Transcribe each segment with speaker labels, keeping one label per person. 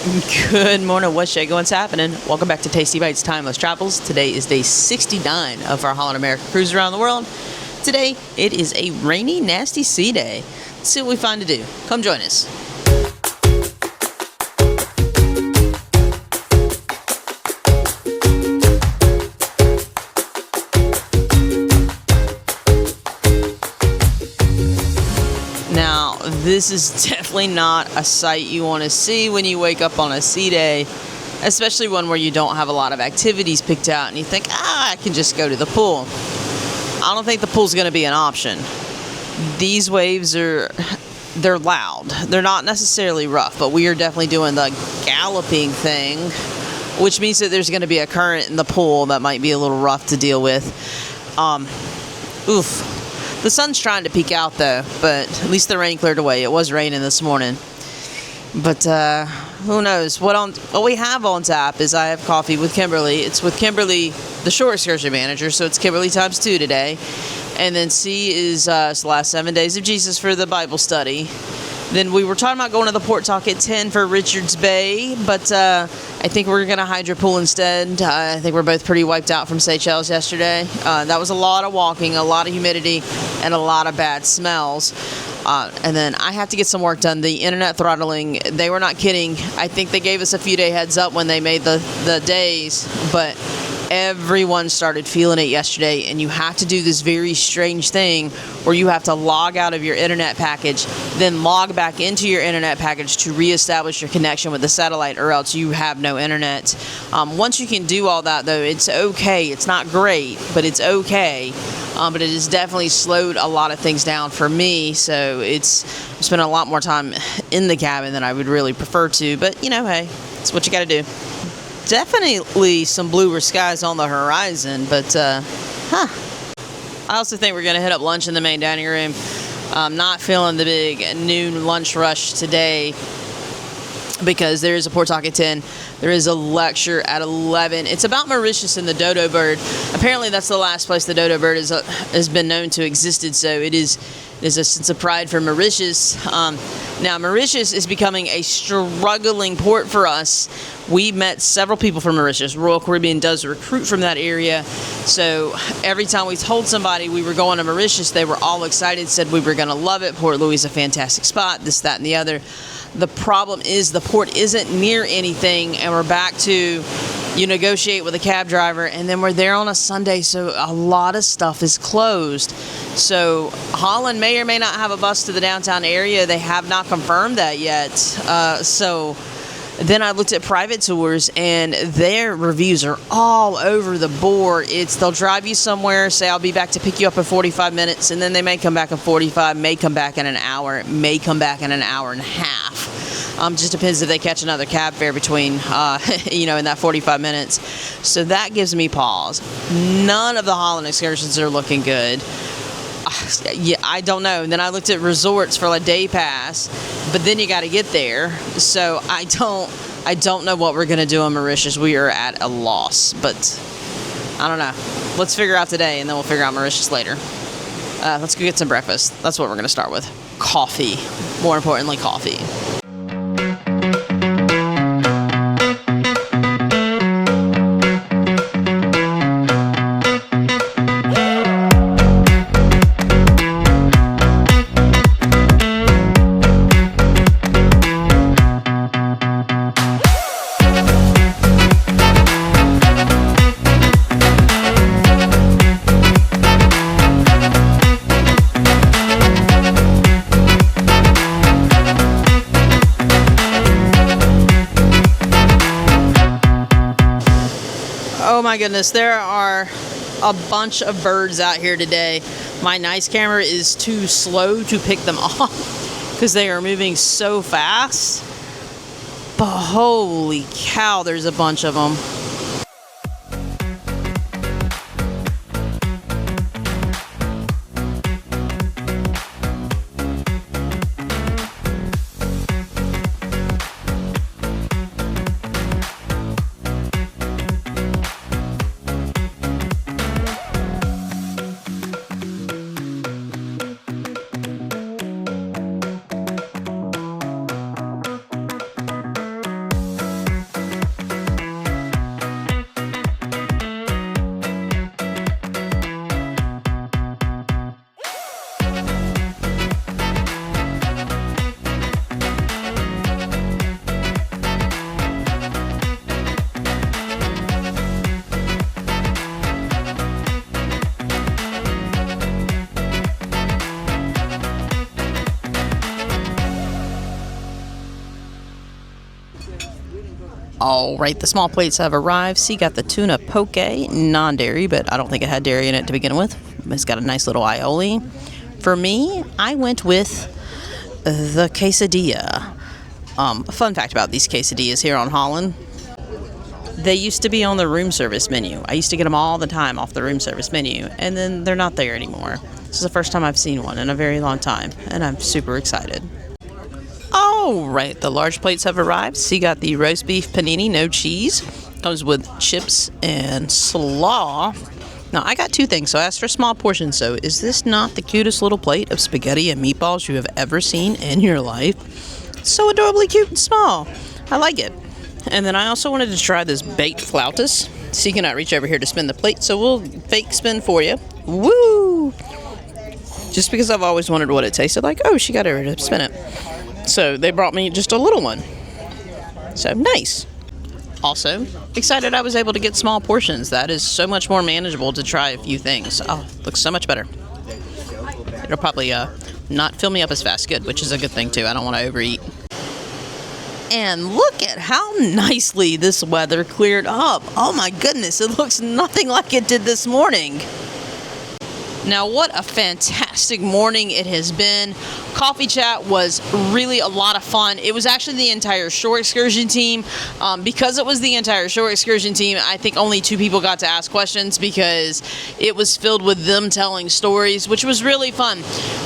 Speaker 1: Good morning, what's shaking, what's happening? Welcome back to Tasty Bites Timeless Travels. Today is day 69 of our Holland America cruise around the world. Today, it is a rainy, nasty sea day. Let's see what we find to do. Come join us. Now, this is definitely not a sight you want to see when you wake up on a sea day, especially one where you don't have a lot of activities picked out and you think, I can just go to the pool. I don't think the pool's going to be an option. These waves they're loud. They're not necessarily rough, but we are definitely doing the galloping thing, which means that there's going to be a current in the pool that might be a little rough to deal with. The sun's trying to peek out though, but at least the rain cleared away. It was raining this morning. But who knows? What we have on tap is I have coffee with Kimberly. It's with Kimberly, the Shore Excursion Manager, so it's Kimberly times 2 today. And then C is the last 7 days of Jesus for the Bible study. Then we were talking about going to the Port Talk at 10 for Richards Bay, but I think we're going to hydro pool instead. I think we're both pretty wiped out from Seychelles yesterday. That was a lot of walking, a lot of humidity, and a lot of bad smells. And then I have to get some work done. The internet throttling, they were not kidding. I think they gave us a few day heads up when they made the days, but everyone started feeling it yesterday, and you have to do this very strange thing where you have to log out of your internet package, then log back into your internet package to reestablish your connection with the satellite, or else you have no internet. Once you can do all that, though, it's okay. It's not great, but it's okay. But it has definitely slowed a lot of things down for me, so I'm spending a lot more time in the cabin than I would really prefer to, but, hey, it's what you got to do. Definitely some bluer skies on the horizon, but I also think we're going to hit up lunch in the main dining room. I'm not feeling the big noon lunch rush today because there is a Port Talk at 10. There is a lecture at 11. It's about Mauritius and the dodo bird. Apparently that's the last place the dodo bird has been known to existed, so it is a sense of pride for Mauritius. Now, Mauritius is becoming a struggling port for us. We met several people from Mauritius. Royal Caribbean does recruit from that area. So every time we told somebody we were going to Mauritius, they were all excited, said we were going to love it. Port Louis is a fantastic spot, this, that, and the other. The problem is the port isn't near anything, and we're back to you negotiate with a cab driver, and then we're there on a Sunday, so a lot of stuff is closed. So Holland may or may not have a bus to the downtown area. They have not confirmed that yet. So then I looked at private tours, and their reviews are all over the board. They'll drive you somewhere, say, I'll be back to pick you up in 45 minutes, and then they may come back in 45, may come back in an hour, may come back in an hour and a half. Just depends if they catch another cab fare between, in that 45 minutes. So that gives me pause. None of the Holland excursions are looking good. I don't know. And then I looked at resorts for a day pass, but then you got to get there. So I don't know what we're going to do on Mauritius. We are at a loss, but I don't know. Let's figure out today, and then we'll figure out Mauritius later. Let's go get some breakfast. That's what we're going to start with. Coffee. More importantly, coffee. Oh my goodness, there are a bunch of birds out here today. My nice camera is too slow to pick them off because they are moving so fast. But holy cow, there's a bunch of them. All right, the small plates have arrived. So you got the tuna poke, non-dairy, but I don't think it had dairy in it to begin with. It's got a nice little aioli. For me, I went with the quesadilla. A fun fact about these quesadillas here on Holland. They used to be on the room service menu. I used to get them all the time off the room service menu, and then they're not there anymore. This is the first time I've seen one in a very long time, and I'm super excited. All right, the large plates have arrived. So you got the roast beef panini, no cheese. Comes with chips and slaw. Now, I got two things, so I asked for small portions. So is this not the cutest little plate of spaghetti and meatballs you have ever seen in your life? So adorably cute and small. I like it. And then I also wanted to try this baked flautas. So you cannot reach over here to spin the plate, so we'll fake spin for you. Woo! Just because I've always wondered what it tasted like. Oh, she got over to spin it. So they brought me just a little one. So nice. Also, excited I was able to get small portions. That is so much more manageable to try a few things. Oh, looks so much better. It'll probably not fill me up as fast. Good, which is a good thing too. I don't want to overeat. And look at how nicely this weather cleared up. Oh my goodness, it looks nothing like it did this morning. Now, what a fantastic morning it has been. Coffee chat was really a lot of fun. It was actually the entire Shore Excursion Team. Because it was the entire Shore Excursion Team, I think only 2 people got to ask questions because it was filled with them telling stories, which was really fun.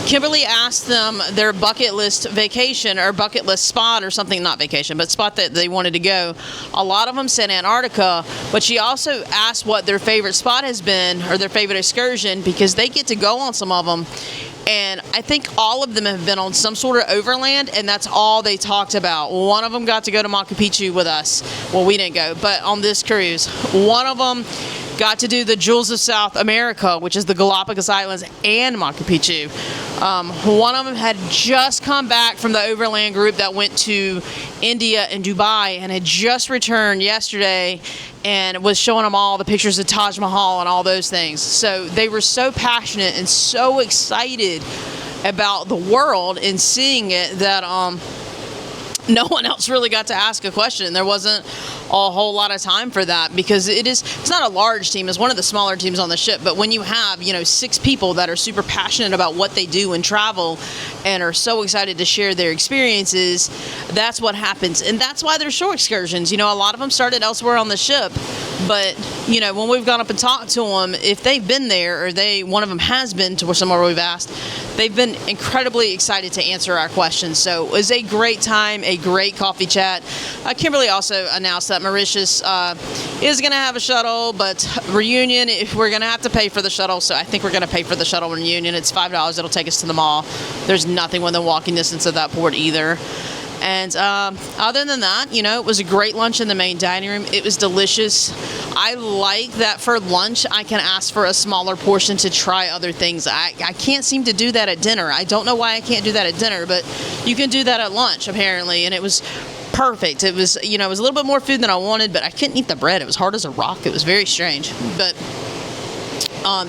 Speaker 1: Kimberly asked them their bucket list vacation or bucket list spot or something, not vacation, but spot that they wanted to go. A lot of them said Antarctica, but she also asked what their favorite spot has been or their favorite excursion because they get to go on some of them. And I think all of them have been on some sort of overland, and that's all they talked about. One of them got to go to Machu Picchu with us. Well, we didn't go, but on this cruise. One of them got to do the Jewels of South America, which is the Galapagos Islands and Machu Picchu. One of them had just come back from the overland group that went to India and Dubai and had just returned yesterday and was showing them all the pictures of Taj Mahal and all those things. So they were so passionate and so excited about the world and seeing it that no one else really got to ask a question. There wasn't a whole lot of time for that because it's not a large team. It's one of the smaller teams on the ship. But when you have, 6 people that are super passionate about what they do and travel and are so excited to share their experiences, that's what happens. And that's why they're shore excursions. A lot of them started elsewhere on the ship. But, when we've gone up and talked to them, if they've been there or one of them has been to somewhere we've asked, they've been incredibly excited to answer our questions. So it was a great time, a great coffee chat. Kimberly also announced that Mauritius is going to have a shuttle, but Reunion, we're going to have to pay for the shuttle. So I think we're going to pay for the shuttle in Reunion. It's $5. It'll take us to the mall. There's nothing within walking distance of that port either. And other than that, it was a great lunch in the main dining room. It was delicious. I like that for lunch, I can ask for a smaller portion to try other things. I can't seem to do that at dinner. I don't know why I can't do that at dinner, but you can do that at lunch, apparently. And it was perfect. It was, it was a little bit more food than I wanted, but I couldn't eat the bread. It was hard as a rock. It was very strange. But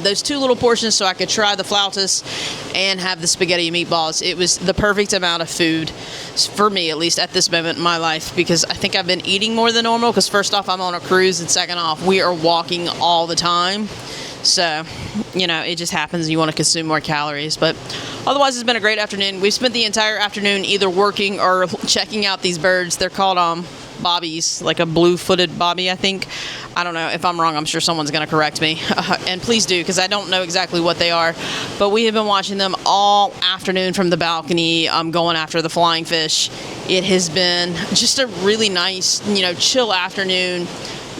Speaker 1: those 2 little portions so I could try the flautas and have the spaghetti and meatballs. It was the perfect amount of food for me, at least at this moment in my life, because I think I've been eating more than normal because first off, I'm on a cruise, and second off, we are walking all the time. So, it just happens you want to consume more calories. But otherwise, it's been a great afternoon. We've spent the entire afternoon either working or checking out these birds. They're called bobbies, like a blue-footed bobby, I think. I don't know. If I'm wrong, I'm sure someone's going to correct me. And please do, because I don't know exactly what they are. But we have been watching them all afternoon from the balcony, going after the flying fish. It has been just a really nice, chill afternoon,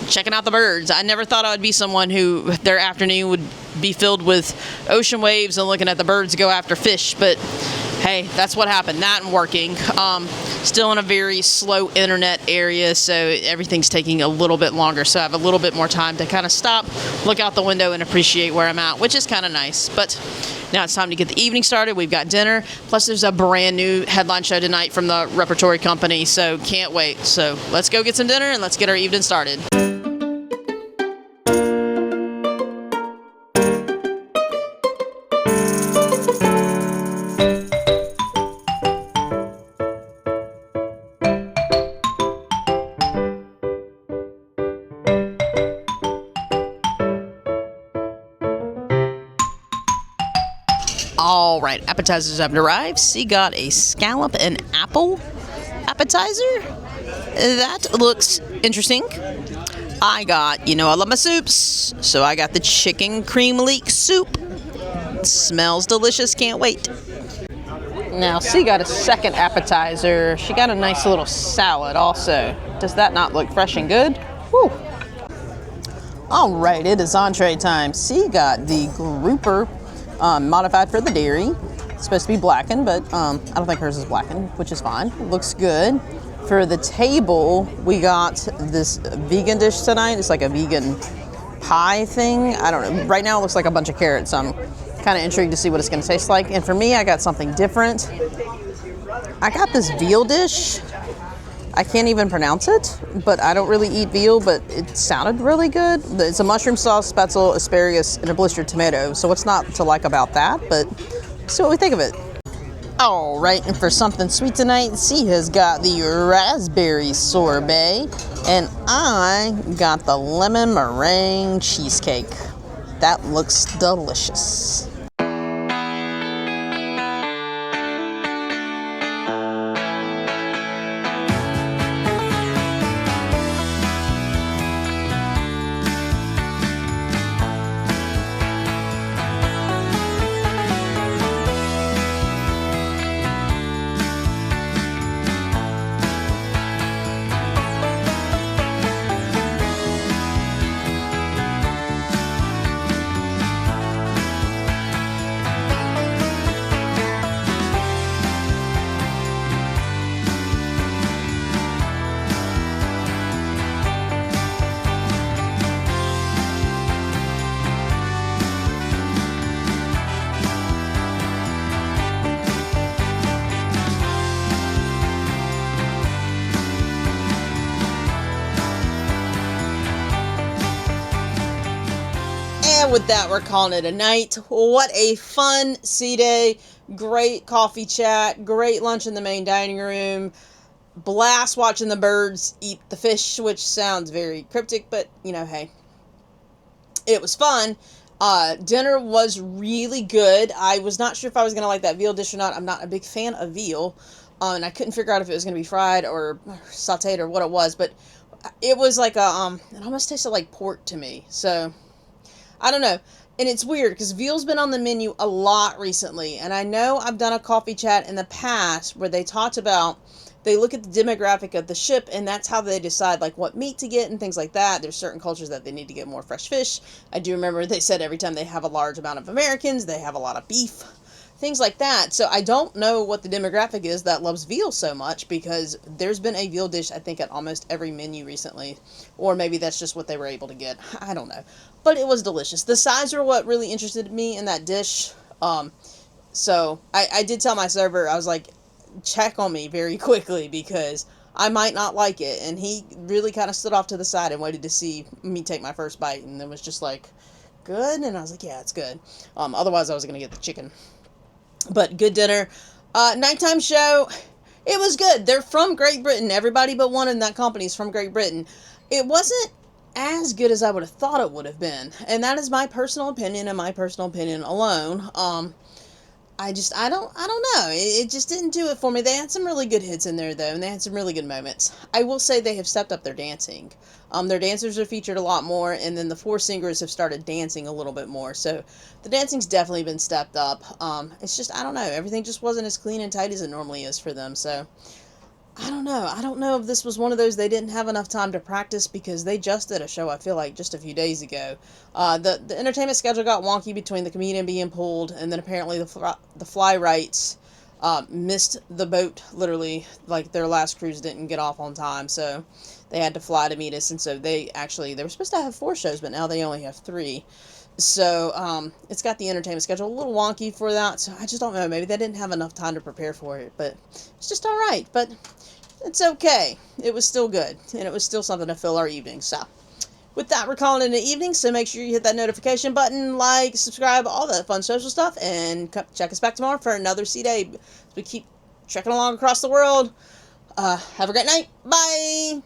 Speaker 1: checking out the birds. I never thought I would be someone who their afternoon would be filled with ocean waves and looking at the birds go after fish. But hey, that's what happened. That and working. Still in a very slow internet area, so everything's taking a little bit longer. So I have a little bit more time to kind of stop, look out the window, and appreciate where I'm at, which is kind of nice. But now it's time to get the evening started. We've got dinner. Plus, there's a brand new headline show tonight from the Repertory Company, so can't wait. So let's go get some dinner and let's get our evening started. All right, appetizers have arrived. C got a scallop and apple appetizer. That looks interesting. I got, I love my soups, so I got the chicken cream leek soup. Smells delicious, can't wait. Now, C got a second appetizer. She got a nice little salad also. Does that not look fresh and good? Woo. All right, it is entree time. C got the grouper, modified for the dairy. It's supposed to be blackened, but I don't think hers is blackened, which is fine. Looks good. For the table, we got this vegan dish tonight. It's like a vegan pie thing. I don't know. Right now it looks like a bunch of carrots. So I'm kind of intrigued to see what it's going to taste like. And for me, I got something different. I got this veal dish. I can't even pronounce it, but I don't really eat veal, but it sounded really good. It's a mushroom sauce, spetzel, asparagus, and a blistered tomato. So what's not to like about that? But see what we think of it. All right, and for something sweet tonight, C has got the raspberry sorbet, and I got the lemon meringue cheesecake. That looks delicious. And with that, we're calling it a night. What a fun sea day. Great coffee chat. Great lunch in the main dining room. Blast watching the birds eat the fish, which sounds very cryptic, but, hey. It was fun. Dinner was really good. I was not sure if I was going to like that veal dish or not. I'm not a big fan of veal. And I couldn't figure out if it was going to be fried or sauteed or what it was. But it was like it almost tasted like pork to me. So, I don't know. And it's weird because veal's been on the menu a lot recently. And I know I've done a coffee chat in the past where they talked about, they look at the demographic of the ship and that's how they decide like what meat to get and things like that. There's certain cultures that they need to get more fresh fish. I do remember they said every time they have a large amount of Americans, they have a lot of beef. Things like that. So I don't know what the demographic is that loves veal so much because there's been a veal dish, I think, at almost every menu recently. Or maybe that's just what they were able to get. I don't know. But it was delicious. The sides were what really interested me in that dish. So I did tell my server, I was like, check on me very quickly because I might not like it. And he really kind of stood off to the side and waited to see me take my first bite. And then was just like, good? And I was like, yeah, it's good. Otherwise, I was going to get the chicken. But good dinner. Nighttime show, it was good. They're from Great Britain. Everybody but one in that company is from Great Britain. It wasn't as good as I would have thought it would have been. And that is my personal opinion and my personal opinion alone. I don't know. It just didn't do it for me. They had some really good hits in there, though, and they had some really good moments. I will say they have stepped up their dancing. Their dancers are featured a lot more, and then the four singers have started dancing a little bit more. So the dancing's definitely been stepped up. It's just, I don't know. Everything just wasn't as clean and tight as it normally is for them. So I don't know. I don't know if this was one of those they didn't have enough time to practice because they just did a show, I feel like, just a few days ago. The entertainment schedule got wonky between the comedian being pulled and then apparently the fly rights missed the boat, literally. Like, their last cruise didn't get off on time, so they had to fly to meet us. And so they were supposed to have 4 shows, but now they only have 3. So, it's got the entertainment schedule a little wonky for that, so I just don't know. Maybe they didn't have enough time to prepare for it, but it's just alright. But it's okay. It was still good, and it was still something to fill our evening. So, with that, we're calling it an evening, so make sure you hit that notification button, like, subscribe, all that fun social stuff, and check us back tomorrow for another C-Day. We keep trekking along across the world. Have a great night. Bye!